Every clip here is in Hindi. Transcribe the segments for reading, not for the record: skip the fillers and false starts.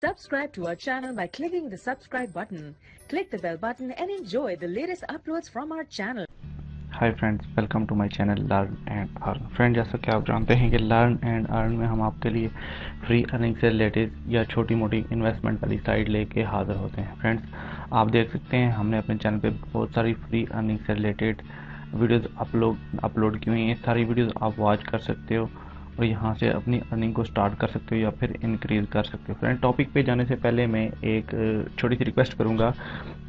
Subscribe to our channel by clicking the subscribe button. Click the bell button and enjoy the latest uploads from our channel. Hi friends, welcome to my channel learn and earn. Friend, जैसा कि आप जानते हैं कि लर्न एंड अर्न में हम आपके लिए फ्री अर्निंग से रिलेटेड या छोटी मोटी इन्वेस्टमेंट वाली साइट लेके हाजिर होते हैं। फ्रेंड्स, आप देख सकते हैं हमने अपने चैनल पे बहुत सारी फ्री अर्निंग से रिलेटेड वीडियोस अपलोड की हुई हैं। सारी वीडियोस आप वॉच कर सकते हो और यहाँ से अपनी अर्निंग को स्टार्ट कर सकते हो या फिर इंक्रीज़ कर सकते हो। फ्रेंड, टॉपिक पे जाने से पहले मैं एक छोटी सी रिक्वेस्ट करूँगा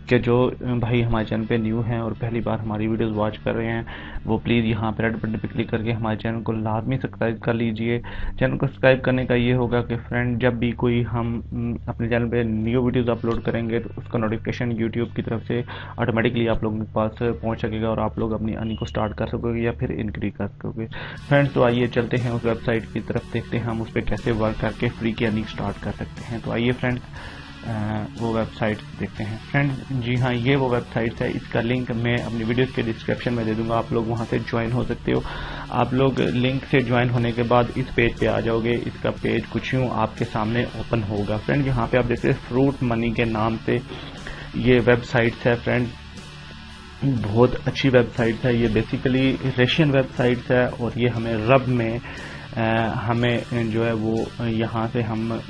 कि जो भाई हमारे चैनल पे न्यू हैं और पहली बार हमारी वीडियोस वॉच कर रहे हैं, वो प्लीज़ यहाँ पे रेड बटन पे क्लिक करके हमारे चैनल को लाजमी सब्सक्राइब कर लीजिए। चैनल को सब्सक्राइब करने का ये होगा कि फ्रेंड, जब भी कोई हम अपने चैनल पे न्यू वीडियोस अपलोड करेंगे तो उसका नोटिफिकेशन यूट्यूब की तरफ से ऑटोमेटिकली आप लोगों के पास पहुँच सकेगा और आप लोग अपनी अर्निंग को स्टार्ट कर सकोगे या फिर इंक्रीज कर सकोगे। फ्रेंड्स, तो आइए चलते हैं उस वेबसाइट की तरफ, देखते हैं हम उस पर कैसे वर्क करके फ्री की अर्निंग स्टार्ट कर सकते हैं। तो आइए फ्रेंड्स, वो वेबसाइट देखते हैं। फ्रेंड्स, जी हाँ, ये वो वेबसाइट है। इसका लिंक मैं अपनी वीडियो के डिस्क्रिप्शन में दे दूंगा, आप लोग वहाँ से ज्वाइन हो सकते हो। आप लोग लिंक से ज्वाइन होने के बाद इस पेज पे आ जाओगे। इसका पेज कुछ यूँ आपके सामने ओपन होगा। फ्रेंड, यहाँ पे आप देखते हैं फ्रूट मनी के नाम से ये वेबसाइट है। फ्रेंड, बहुत अच्छी वेबसाइट है। ये बेसिकली रशियन वेबसाइट है और ये हमें रब में हमें जो है वो यहाँ से हम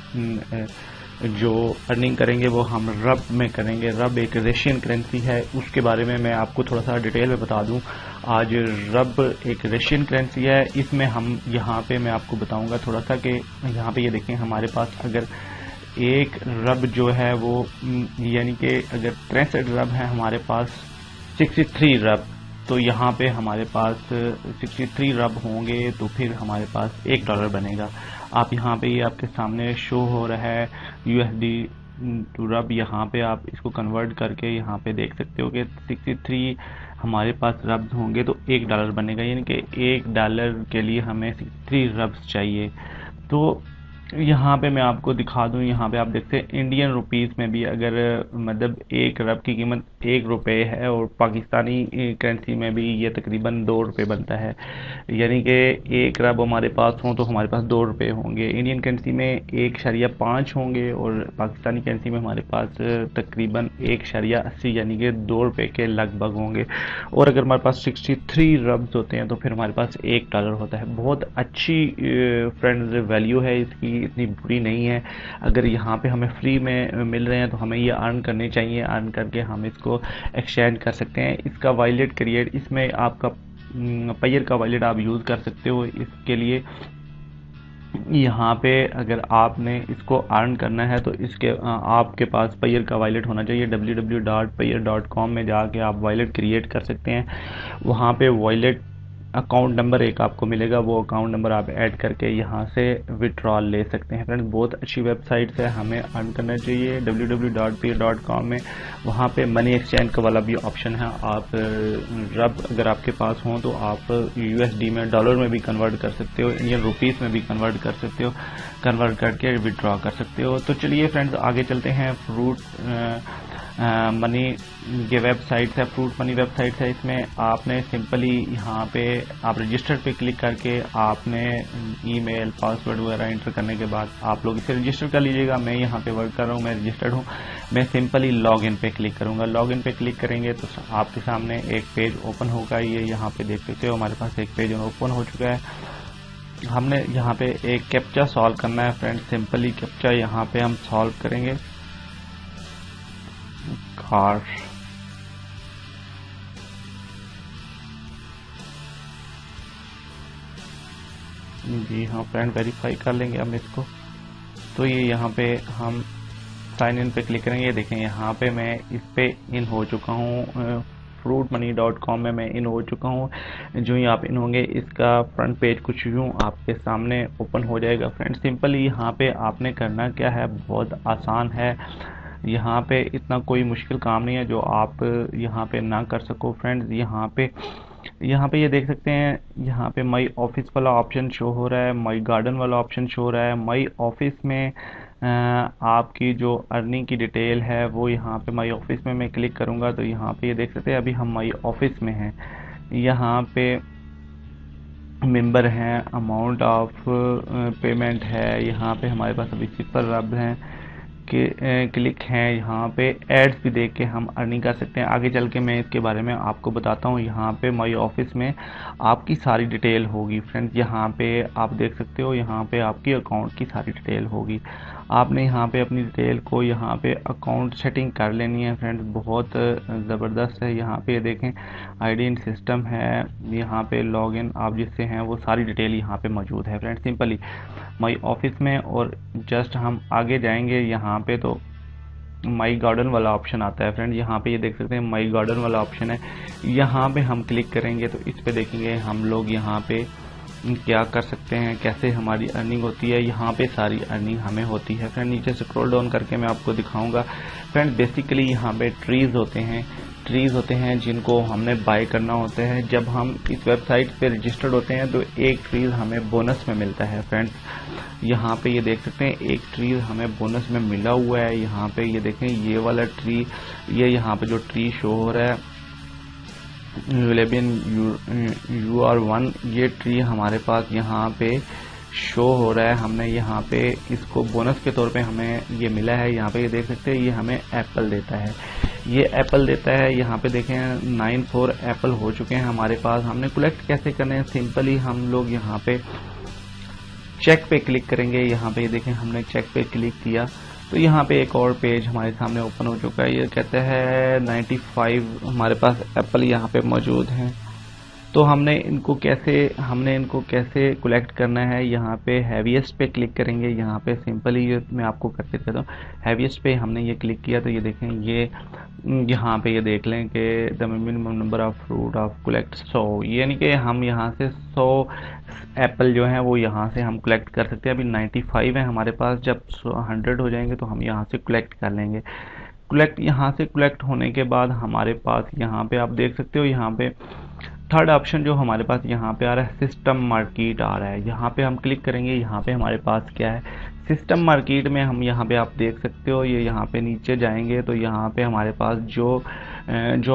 जो अर्निंग करेंगे वो हम रब में करेंगे। रब एक रशियन करेंसी है, उसके बारे में मैं आपको थोड़ा सा डिटेल में बता दूं। आज रब एक रशियन करेंसी है। इसमें हम यहाँ पे मैं आपको बताऊंगा थोड़ा सा कि यहाँ पे ये देखें, हमारे पास अगर एक रब जो है वो यानी कि अगर 63 रब है हमारे पास 63 रब, तो यहाँ पे हमारे पास 63 रब होंगे तो फिर हमारे पास $1 बनेगा। आप यहाँ पे ये आपके सामने शो हो रहा है USD टू रब। यहाँ पे आप इसको कन्वर्ट करके यहाँ पे देख सकते हो कि 63 हमारे पास रब्स होंगे तो $1 बनेगा, यानी कि $1 के लिए हमें 63 रब्स चाहिए। तो यहाँ पे मैं आपको दिखा दूँ, यहाँ पे आप देखते हैं इंडियन रुपीस में भी अगर मतलब एक रब की कीमत ₹1 है और पाकिस्तानी करेंसी में भी ये तकरीबन ₹2 बनता है। यानी कि एक रब हमारे पास हो तो हमारे पास ₹2 होंगे। इंडियन करेंसी में 1.5 होंगे और पाकिस्तानी करेंसी में हमारे पास तकरीबन 1.80 यानी कि ₹2 के लगभग होंगे। और अगर हमारे पास 63 रब्स होते हैं तो फिर हमारे पास $1 होता है। बहुत अच्छी फ्रेंड्स वैल्यू है इसकी, इतनी बुरी नहीं है। अगर यहाँ पे हमें फ्री में मिल रहे हैं तो हमें ये अर्न करने चाहिए। अर्न करके हम इसको एक्सचेंज कर सकते हैं। इसका वॉलेट क्रिएट, इसमें आपका पेयर का वॉलेट आप यूज़ कर सकते हो। इसके लिए यहाँ पे अगर आपने इसको अर्न करना है तो इसके आपके पास पेयर का वॉलेट होना चाहिए। www.payer.com में जाके आप वॉलेट क्रिएट कर सकते हैं। वहाँ पे वॉलेट अकाउंट नंबर एक आपको मिलेगा, वो अकाउंट नंबर आप ऐड करके यहाँ से विड्रॉल ले सकते हैं। फ्रेंड्स, बहुत अच्छी वेबसाइट है, हमें अर्न करना चाहिए। www.payer.com में वहाँ पे मनी एक्सचेंज का वाला भी ऑप्शन है। आप रब अगर आपके पास हो तो आप USD में, डॉलर में भी कन्वर्ट कर सकते हो, इंडियन रुपीस में भी कन्वर्ट कर सकते हो, कन्वर्ट करके विड्रॉ कर सकते हो। तो चलिए फ्रेंड्स, आगे चलते हैं। फ्रूट मनी ये वेबसाइट है, फ्रूट मनी वेबसाइट है। इसमें आपने सिंपली यहाँ पे आप रजिस्टर पे क्लिक करके आपने ईमेल पासवर्ड वगैरह एंटर करने के बाद आप लोग इसे रजिस्टर कर लीजिएगा। मैं यहाँ पे वर्क कर रहा हूँ, मैं रजिस्टर्ड हूँ। मैं सिंपली लॉग इन पे क्लिक करूँगा। लॉग इन पे क्लिक करेंगे तो आपके सामने एक पेज ओपन होगा। ये यहाँ पे देख सकते हो हमारे पास एक पेज ओपन हो चुका है। हमने यहाँ पे एक कैप्चा सॉल्व करना है। फ्रेंड, सिंपली कैप्चा यहाँ पे हम सॉल्व करेंगे। कार जी हाँ फ्रेंड, वेरीफाई कर लेंगे हम इसको। तो ये यहाँ पे हम साइन इन पे क्लिक करेंगे। देखें यहाँ पे मैं इस पे इन हो चुका हूँ। fruitmoney.com में मैं इन हो चुका हूँ। जो ही आप इन होंगे इसका फ्रंट पेज कुछ यूँ आपके सामने ओपन हो जाएगा। फ्रेंड, सिंपली यहाँ पे आपने करना क्या है, बहुत आसान है। यहाँ पे इतना कोई मुश्किल काम नहीं है जो आप यहाँ पे ना कर सको। फ्रेंड्स, यहाँ पे ये देख सकते हैं, यहाँ पे माई ऑफिस वाला ऑप्शन शो हो रहा है, माई गार्डन वाला ऑप्शन शो हो रहा है। माई ऑफिस में आपकी जो अर्निंग की डिटेल है वो यहाँ पे माई ऑफिस में मैं क्लिक करूँगा तो यहाँ पे ये देख सकते हैं अभी हम माई ऑफिस में हैं। यहाँ पे मेंबर हैं, अमाउंट ऑफ पेमेंट है, यहाँ पे हमारे पास अभी 0 रब हैं। क्लिक हैं, यहाँ पे एड्स भी देख के हम अर्निंग कर सकते हैं। आगे चल के मैं इसके बारे में आपको बताता हूँ। यहाँ पे माई ऑफिस में आपकी सारी डिटेल होगी फ्रेंड्स। यहाँ पे आप देख सकते हो, यहाँ पे आपकी अकाउंट की सारी डिटेल होगी। आपने यहाँ पे अपनी डिटेल को यहाँ पे अकाउंट सेटिंग कर लेनी है फ्रेंड्स, बहुत ज़बरदस्त है। यहाँ पे देखें आईडी इन सिस्टम है, यहाँ पे लॉगिन आप जिससे हैं वो सारी डिटेल यहाँ पे मौजूद है फ्रेंड्स। सिंपली माई ऑफिस में और जस्ट हम आगे जाएंगे यहाँ पे तो माई गार्डन वाला ऑप्शन आता है फ्रेंड। यहाँ पे ये देख सकते हैं माई गार्डन वाला ऑप्शन है, यहाँ पे हम क्लिक करेंगे तो इस पे देखेंगे हम लोग यहाँ पे क्या कर सकते हैं, कैसे हमारी अर्निंग होती है। यहाँ पे सारी अर्निंग हमें होती है फ्रेंड। नीचे स्क्रॉल डाउन करके मैं आपको दिखाऊंगा फ्रेंड। बेसिकली यहाँ पे ट्रीज होते हैं जिनको हमने बाय करना होता है। जब हम इस वेबसाइट पे रजिस्टर्ड होते हैं तो एक ट्रीज हमें बोनस में मिलता है फ्रेंड्स। यहाँ पे ये देख सकते हैं एक ट्रीज हमें बोनस में मिला हुआ है। यहाँ पे ये देखें ये वाला ट्री, ये यहाँ पे जो ट्री शो हो रहा है UR1, ये ट्री हमारे पास यहाँ पे शो हो रहा है। हमने यहाँ पे इसको बोनस के तौर पे हमें ये मिला है। यहाँ पे ये देख सकते हैं ये हमें एप्पल देता है, ये एप्पल देता है। यहाँ पे देखें 94 एप्पल हो चुके हैं हमारे पास। हमने कलेक्ट कैसे करने हैं, सिंपली हम लोग यहाँ पे चेक पे क्लिक करेंगे। यहाँ पे ये देखें हमने चेक पे क्लिक किया तो यहाँ पे एक और पेज हमारे सामने ओपन हो चुका है। ये कहते हैं 95 हमारे पास एप्पल यहाँ पे मौजूद हैं। तो हमने इनको कैसे कलेक्ट करना है, यहाँ पे हैवीएस्ट पे क्लिक करेंगे। यहाँ पे सिंपली ये मैं आपको करके देता हूँ। हैवीएस्ट पे हमने ये क्लिक किया तो ये देखें ये यहाँ पे ये देख लें कि the minimum number of fruit of collect 100, यानी कि हम यहाँ से 100 एप्पल जो हैं वो यहाँ से हम कलेक्ट कर सकते हैं। अभी 95 है हमारे पास, जब 100 हो जाएंगे तो हम यहाँ से कलेक्ट कर लेंगे। यहाँ से कलेक्ट होने के बाद हमारे पास यहाँ पे आप देख सकते हो, यहाँ पे थर्ड ऑप्शन जो हमारे पास यहाँ पे आ रहा है सिस्टम मार्केट आ रहा है। यहाँ पे हम क्लिक करेंगे। यहाँ पे हमारे पास क्या है सिस्टम मार्केट में, हम यहाँ पे आप देख सकते हो ये यहाँ पे नीचे जाएंगे तो यहाँ पे हमारे पास जो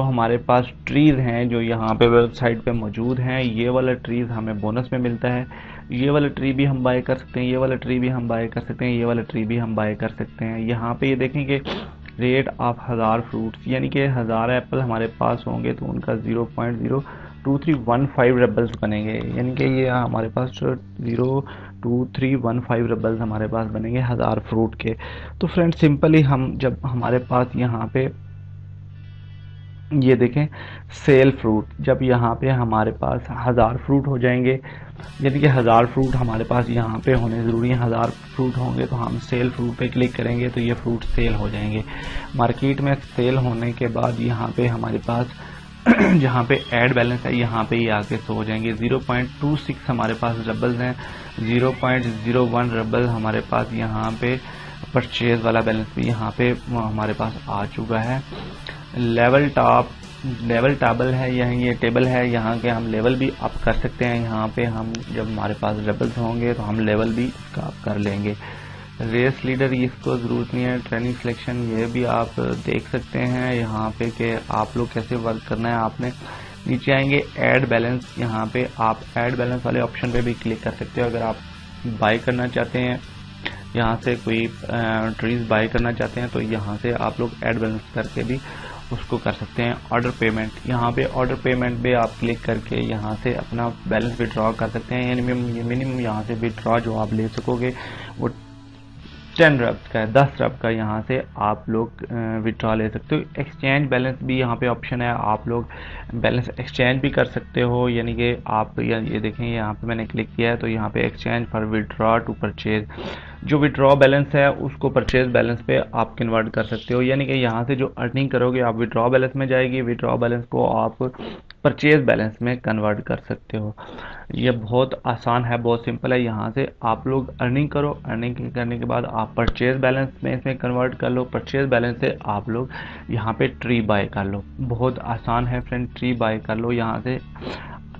हमारे पास ट्रीज हैं जो यहाँ पे वेबसाइट पे मौजूद हैं, ये वाला ट्रीज हमें बोनस में मिलता है। ये वाला ट्री भी हम बाय कर सकते हैं, ये वाला ट्री भी हम बाय कर सकते हैं, ये वाला ट्री भी हम बाय कर सकते हैं। यहाँ पे ये देखेंगे रेट ऑफ 1000 फ्रूट्स, यानी कि 1000 एप्पल हमारे पास होंगे तो उनका 0.02315 रबल्स बनेंगे, यानी कि ये हमारे पास 0.2315 रबल्स हमारे पास बनेंगे 1000 फ्रूट के। तो फ्रेंड सिंपली हम जब हमारे पास यहाँ पे ये देखें सेल फ्रूट, जब यहाँ पे हमारे पास 1000 फ्रूट हो जाएंगे, यानी कि 1000 फ्रूट हमारे पास यहाँ पे होने ज़रूरी है। 1000 फ्रूट होंगे तो हम सेल फ्रूट पे क्लिक करेंगे तो ये फ्रूट सेल हो जाएंगे। मार्केट में सेल होने के बाद यहाँ पे हमारे पास जहाँ पे ऐड बैलेंस है यहाँ पे ये आके शो हो जाएंगे। 0.26 हमारे पास रबल्स हैं, 0.01 रबल हमारे पास यहाँ पे परचेज वाला बैलेंस भी यहाँ पे हमारे पास आ चुका है। लेवल टेबल है, ये टेबल है, यहाँ के हम लेवल भी अप कर सकते हैं। यहाँ पे हम जब हमारे पास रेबल्स होंगे तो हम लेवल भी इसका अप कर लेंगे। रेस लीडर इसको ज़रूरत नहीं है। ट्रेनिंग सिलेक्शन ये भी आप देख सकते हैं यहाँ पे कि आप लोग कैसे वर्क करना है। आपने नीचे आएंगे ऐड बैलेंस, यहाँ पे आप ऐड बैलेंस वाले ऑप्शन पे भी क्लिक कर सकते हो। अगर आप बाय करना चाहते हैं, यहाँ से कोई ट्रीज बाय करना चाहते हैं तो यहाँ से आप लोग ऐड बैलेंस करके भी उसको कर सकते हैं। ऑर्डर पेमेंट, यहाँ पे ऑर्डर पेमेंट पे आप क्लिक करके यहाँ से अपना बैलेंस विड्रॉ कर सकते हैं। यानी मिनिमम यहाँ से विड्रॉ जो आप ले सकोगे वो 10 रब्स का है, 10 रब का यहाँ से आप लोग विड्रॉ ले सकते हो। एक्सचेंज बैलेंस भी यहाँ पे ऑप्शन है, आप लोग बैलेंस एक्सचेंज भी कर सकते हो। यानी कि आप ये देखें यहाँ पे मैंने क्लिक किया है तो यहाँ पे exchange for withdraw to purchase, जो विड्रॉ बैलेंस है उसको परचेज बैलेंस पे आप कन्वर्ट कर सकते हो। यानी कि यहाँ से जो अर्निंग करोगे आप विड्रॉ बैलेंस में जाएगी, विड्रॉ बैलेंस को आप परचेज बैलेंस में कन्वर्ट कर सकते हो। ये बहुत आसान है, बहुत सिंपल है। यहाँ से आप लोग अर्निंग करो, अर्निंग करने के बाद आप परचेज बैलेंस में इसमें कन्वर्ट कर लो, परचेज बैलेंस से आप लोग यहाँ पे ट्री बाय कर लो। बहुत आसान है फ्रेंड, ट्री बाय कर लो। यहाँ से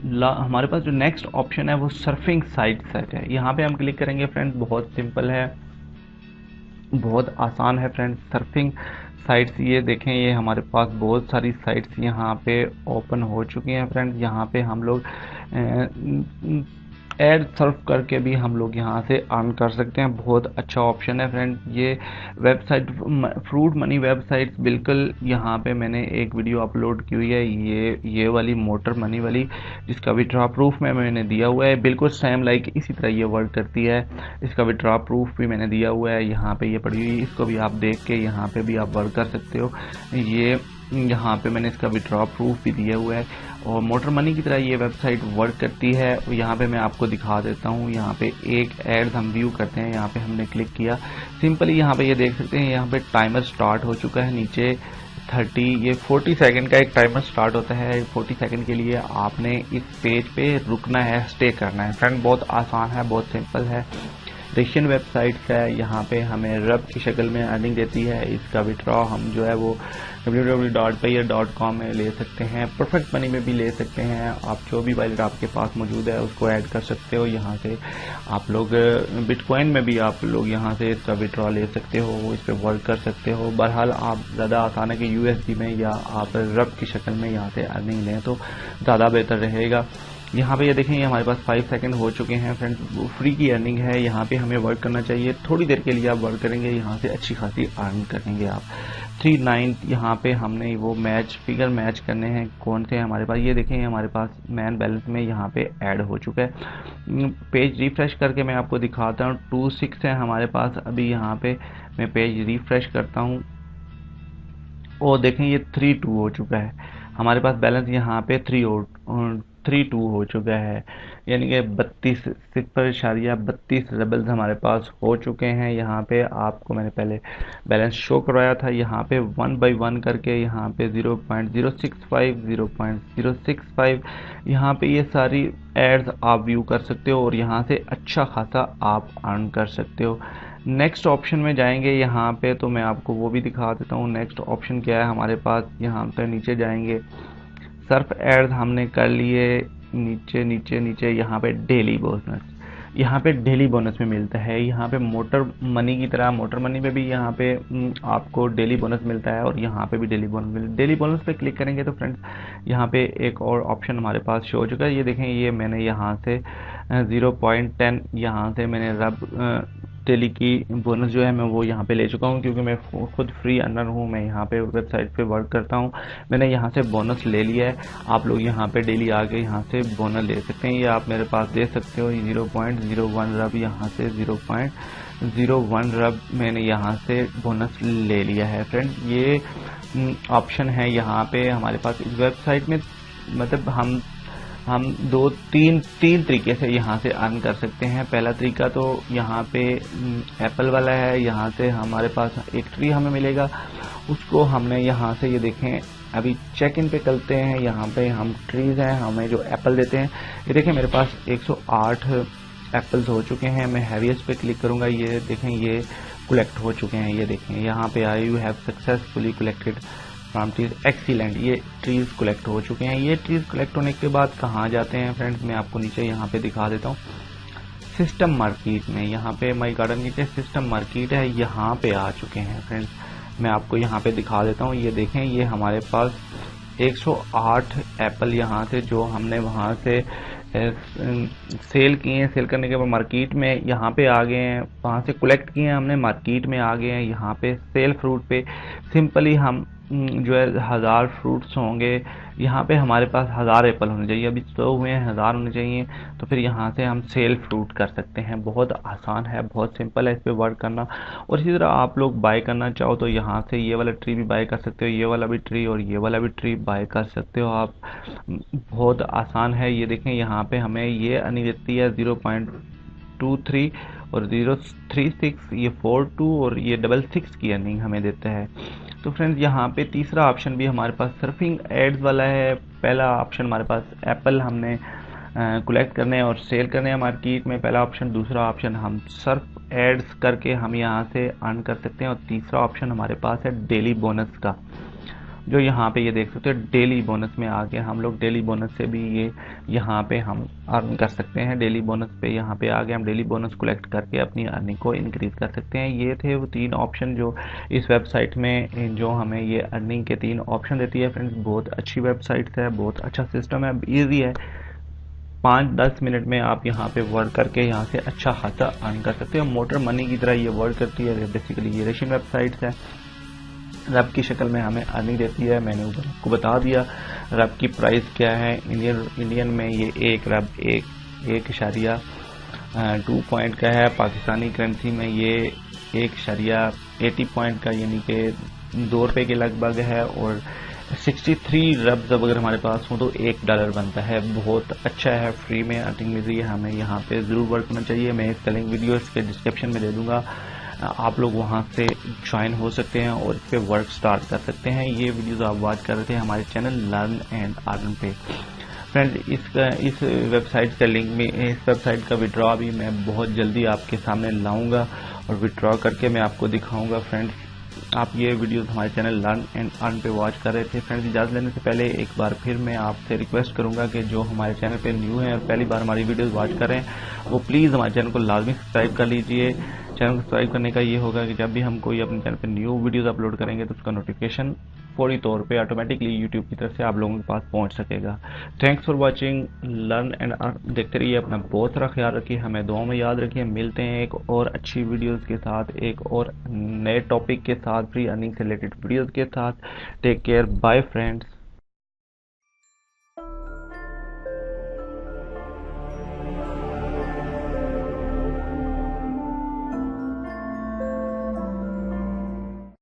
हमारे पास जो नेक्स्ट ऑप्शन है वो सर्फिंग साइट है, यहाँ पे हम क्लिक करेंगे फ्रेंड्स। बहुत सिंपल है, बहुत आसान है फ्रेंड्स। सर्फिंग साइट्स ये देखें, ये हमारे पास बहुत सारी साइट्स यहाँ पे ओपन हो चुकी हैं फ्रेंड्स। यहाँ पे हम लोग ऐड सर्फ करके भी हम लोग यहाँ से अर्न कर सकते हैं। बहुत अच्छा ऑप्शन है फ्रेंड। ये वेबसाइट फ्रूट मनी वेबसाइट बिल्कुल यहाँ पे मैंने एक वीडियो अपलोड की हुई है, ये वाली मोटर मनी वाली, जिसका विड्रॉ प्रूफ में मैंने दिया हुआ है। बिल्कुल सेम लाइक इसी तरह ये वर्क करती है। इसका विड्रॉ प्रूफ भी मैंने दिया हुआ है, यहाँ पे ये पड़ी हुई, इसको भी आप देख के यहाँ पे भी आप वर्क कर सकते हो। ये यहाँ पे मैंने इसका विड्रॉ प्रूफ भी दिया हुआ है और मोटर मनी की तरह ये वेबसाइट वर्क करती है। यहाँ पे मैं आपको दिखा देता हूँ। यहाँ पे एक एड्स हम व्यू करते हैं, यहाँ पे हमने क्लिक किया, सिंपली यहाँ पे ये देख सकते हैं, यहाँ पे टाइमर स्टार्ट हो चुका है। नीचे 40 सेकंड का एक टाइमर स्टार्ट होता है। 40 सेकंड के लिए आपने इस पेज पे रुकना है, स्टे करना है फ्रेंड। बहुत आसान है, बहुत सिंपल है। रशियन वेबसाइट्स है, यहाँ पे हमें रब की शक्ल में अर्निंग देती है। इसका विड्रॉ हम जो है वो www.payer.com में ले सकते हैं, परफेक्ट मनी में भी ले सकते हैं। आप जो भी वैलेट आपके पास मौजूद है उसको ऐड कर सकते हो। यहाँ से आप लोग बिटकॉइन में भी आप लोग यहाँ से इसका विड्रॉ ले सकते हो, इस पर वर्क कर सकते हो। बहरहाल आप ज़्यादा आसान है कि USD में या आप रब की शक्ल में यहाँ से अर्निंग लें तो ज़्यादा बेहतर रहेगा। यहाँ पे ये देखें, हमारे पास 5 सेकंड हो चुके हैं फ्रेंड्स। फ्री की अर्निंग है, यहाँ पे हमें वर्क करना चाहिए। थोड़ी देर के लिए आप वर्क करेंगे, यहाँ से अच्छी खासी अर्न करेंगे आप। 39 यहाँ पे हमने वो फिगर मैच करने हैं, कौन से हमारे पास, ये देखें हमारे पास मैन बैलेंस में यहाँ पे ऐड हो चुका है। पेज रिफ्रेश करके मैं आपको दिखाता हूँ। 26 है हमारे पास अभी। यहाँ पे मैं पेज रिफ्रेश करता हूँ और देखें ये 32 हो चुका है हमारे पास बैलेंस। यहाँ पे 32 हो चुका है, यानी कि 32 रेबल्स हमारे पास हो चुके हैं। यहाँ पे आपको मैंने पहले बैलेंस शो करवाया था। यहाँ पे 1 बाई 1 करके यहाँ पे 0.065 0.065 यहाँ पे ये सारी एड्स आप व्यू कर सकते हो और यहाँ से अच्छा खासा आप अर्न कर सकते हो। नेक्स्ट ऑप्शन में जाएंगे यहाँ पे, तो मैं आपको वो भी दिखा देता हूँ। नेक्स्ट ऑप्शन क्या है हमारे पास, यहाँ पे नीचे जाएंगे, सर्फ एड्स हमने कर लिए। नीचे नीचे नीचे यहाँ पे डेली बोनस, यहाँ पे डेली बोनस में मिलता है। यहाँ पे मोटर मनी की तरह, मोटर मनी में भी यहाँ पे आपको डेली बोनस मिलता है और यहाँ पे भी डेली बोनस मिलता है। डेली बोनस पे क्लिक करेंगे तो फ्रेंड्स यहाँ पे एक और ऑप्शन हमारे पास शो हो चुका है। ये देखें, ये मैंने यहाँ से 0.10 यहाँ से मैंने डेली की बोनस जो है मैं वो यहाँ पे ले चुका हूँ, क्योंकि मैं खुद फ्री अर्नर हूँ। मैं यहाँ पे वेबसाइट पे वर्क करता हूँ, मैंने यहाँ से बोनस ले लिया है। आप लोग यहाँ पे डेली आके यहाँ से बोनस ले सकते हैं। ये आप मेरे पास दे सकते हो। 0.01 रब यहाँ से 0.01 रब मैंने यहाँ से बोनस ले लिया है फ्रेंड। ये ऑप्शन है यहाँ पे हमारे पास इस वेबसाइट में। मतलब हम तीन तरीके से यहाँ से अर्न कर सकते हैं। पहला तरीका तो यहाँ पे एप्पल वाला है। यहाँ से हमारे पास एक ट्री हमें मिलेगा, उसको हमने यहाँ से, ये देखें अभी चेक इन पे करते हैं। यहाँ पे हम ट्रीज हैं, हमें जो एप्पल देते हैं, ये देखें मेरे पास 108 एप्पल्स हो चुके हैं। मैं हैवीएस्ट पे क्लिक करूँगा, ये देखें ये कलेक्ट हो चुके हैं। ये देखें यहाँ पे आए you have successfully collected from trees excellent, ये ट्रीज कलेक्ट हो चुके हैं। ये ट्रीज कलेक्ट होने के बाद कहाँ जाते हैं फ्रेंड्स, मैं आपको नीचे यहाँ पे दिखा देता हूँ। सिस्टम मार्केट में, यहाँ पे माई गार्डन नीचे सिस्टम मार्केट है, यहाँ पे आ चुके हैं फ्रेंड्स। मैं आपको यहाँ पे दिखा देता हूँ। ये देखें, ये हमारे पास 108 एप्पल यहाँ से जो हमने वहाँ से सेल किए हैं, सेल करने के बाद मार्केट में यहाँ पे आ गए हैं, वहाँ से कलेक्ट किए हैं हमने, मार्केट में आ गए हैं। यहाँ पे सेल फ्रूट पे सिंपली हम जो है 1000 फ्रूट्स होंगे, यहाँ पे हमारे पास 1000 एप्पल होने चाहिए। अभी 100 हुए हैं, 1000 होने चाहिए, तो फिर यहाँ से हम सेल फ्रूट कर सकते हैं। बहुत आसान है, बहुत सिंपल है इस पे वर्क करना। और इसी तरह आप लोग बाय करना चाहो तो यहाँ से ये वाला ट्री भी बाय कर सकते हो, ये वाला भी ट्री और ये वाला भी ट्री बाय कर सकते हो आप। बहुत आसान है। ये देखें, यहाँ पे हमें ये अर्निंग देती है 0.23 और 0.36, ये 42 और ये 66 की अर्निंग हमें देता है। तो फ्रेंड्स यहाँ पे तीसरा ऑप्शन भी हमारे पास सर्फिंग एड्स वाला है। पहला ऑप्शन हमारे पास एप्पल हमने कलेक्ट करने और सेल करने हैं मार्केट में, पहला ऑप्शन। दूसरा ऑप्शन हम सर्फ एड्स करके हम यहाँ से अर्न कर सकते हैं। और तीसरा ऑप्शन हमारे पास है डेली बोनस का, जो यहाँ पे ये देख सकते हो डेली बोनस में आके हम लोग डेली बोनस से भी ये यहाँ पे हम अर्न कर सकते हैं। डेली बोनस पे यहाँ पे आके हम डेली बोनस कलेक्ट करके अपनी अर्निंग को इंक्रीज कर सकते हैं। ये थे वो 3 ऑप्शन जो इस वेबसाइट में जो हमें ये अर्निंग के 3 ऑप्शन देती है फ्रेंड्स। बहुत अच्छी वेबसाइट है, बहुत अच्छा सिस्टम है, ईजी है। 5-10 मिनट में आप यहाँ पे वर्क करके यहाँ से अच्छा खासा अर्न कर सकते हो। मोटर मनी की तरह ये वर्क करती है। बेसिकली ये रशियन वेबसाइट्स है, रब की शक्ल में हमें अर्निंग देती है। मैंने ऊपर आपको बता दिया रब की प्राइस क्या है। इंडियन में ये एक रब 1.2 पॉइंट का है। पाकिस्तानी करेंसी में ये 1.80 पॉइंट का यानी कि 2 रुपये के लगभग है। और 63 रब्स अगर हमारे पास हो तो $1 बनता है। बहुत अच्छा है, फ्री में अर्निंग मिल रही है। हमें यहाँ पे ज़रूर वर्क करना चाहिए। मैं सेलिंग वीडियो इसके डिस्क्रिप्शन में दे दूंगा, आप लोग वहाँ से ज्वाइन हो सकते हैं और इस पे वर्क स्टार्ट कर सकते हैं। ये वीडियोस आप वॉच कर रहे थे हमारे चैनल लर्न एंड अर्न पे। फ्रेंड्स इस वेबसाइट का लिंक में, इस वेबसाइट का विड्रॉ भी मैं बहुत जल्दी आपके सामने लाऊंगा और विड्रॉ करके मैं आपको दिखाऊंगा। फ्रेंड्स आप ये वीडियोस हमारे चैनल लर्न एंड अर्न पे वॉच कर रहे थे। फ्रेंड्स इजाज़त लेने से पहले एक बार फिर मैं आपसे रिक्वेस्ट करूंगा कि जो हमारे चैनल पे न्यू हैं और पहली बार हमारी वीडियोस वॉच कर रहे हैं वो प्लीज़ हमारे चैनल को लाजमी सब्सक्राइब कर लीजिए। चैनल को सब्सक्राइब करने का ये होगा कि जब भी हम कोई अपने चैनल पे न्यू वीडियोस अपलोड करेंगे तो उसका नोटिफिकेशन फौरी तौर पे ऑटोमेटिकली यूट्यूब की तरफ से आप लोगों के पास पहुंच सकेगा। Thanks for watching learn and earn. देखते रहिए, अपना बहुत सारा ख्याल रखिए, हमें दुआ में याद रखिए। मिलते हैं एक और अच्छी वीडियोस के साथ, एक और नए टॉपिक के साथ, फ्री अर्निंग से रिलेटेड वीडियोस के साथ। Take care, bye friends.